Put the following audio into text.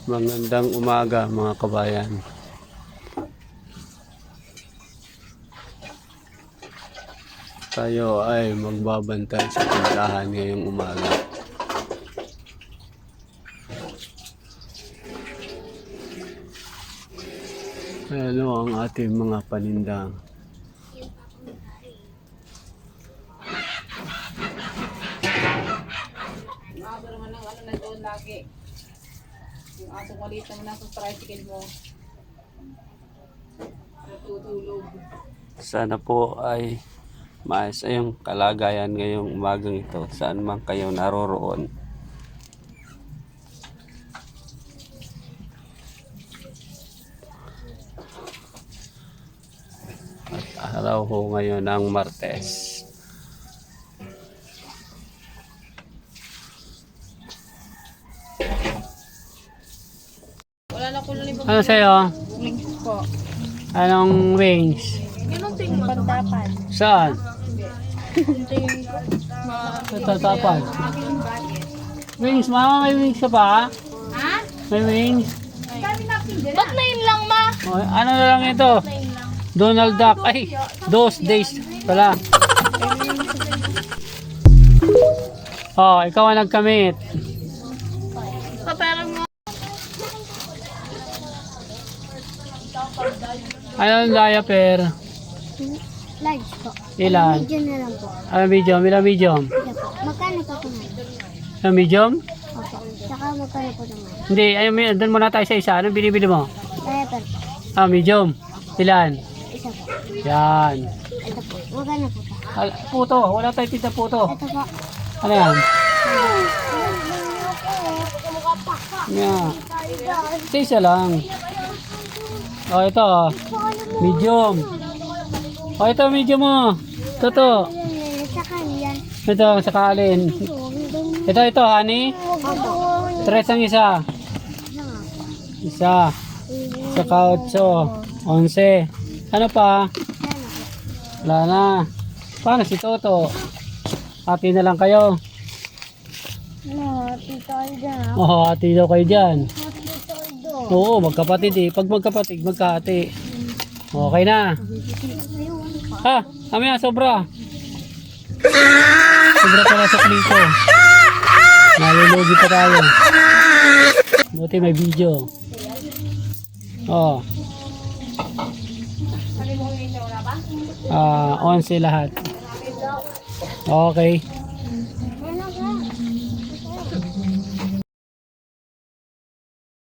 Magandang umaga mga kabayan. Tayo ay magbabantay sa tindahan ngayong umaga. Ano ang ating mga panindang. Maaga naman ng ano na doon lagi. Yung aso maliit naman nasa tricycle mo. Natutulog. Sana po ay maayos yung kalagayan ngayong umagang ito. Saan man kayo naroroon. At araw ko ngayon ng Martes. Wala na ko lang ibang Ano sa'yo? wings po. Anong wings? Ginunting mo pantapan. Saan? Ginunting Sa tatapan. Wings, mama, may wings ka pa? Ha? May wings? Ba't na yun lang, ma? O, ano na lang ito? Donald Duck. Ay, those days pala. Oh, ikaw ang nagkamit. Paperang mo. Ano ang diaper? Large po. Ilan? Medium na lang po. Ano medium? Ilan medium? Ito po. Magkano po ito ngayon? Ano medium? Opo. Saka magkano po ito ngayon? Hindi, ayun, doon muna tayo sa isa. Anong binibili mo? Diaper po. Ah, medium. Ilan? Isa po. Yan. Ito po. Magkano po ito? Puto, wala tayong tinta puto. Ito po. Ano yan? Yeah. Isa lang. Oh, ito. Medium. Oh, ito medium mo. Toto. Saka yan. Ito, sakalin. Ito, honey. Opo. Tres ang isa. Isa. Saka 8. 11. Ano pa? Wala na. Paano si Toto? Ati na lang kayo. No, tito dyan. Oo, ati daw kayo dyan. Tito do. Oo, magkapatid eh. Pag magkapatid, magkaati. Okay na. Ha? Mamaya, sobra. Sobra pala sa klito. Nalulugi pa tayo. Buti may video. Oh. 11 lahat. Okay.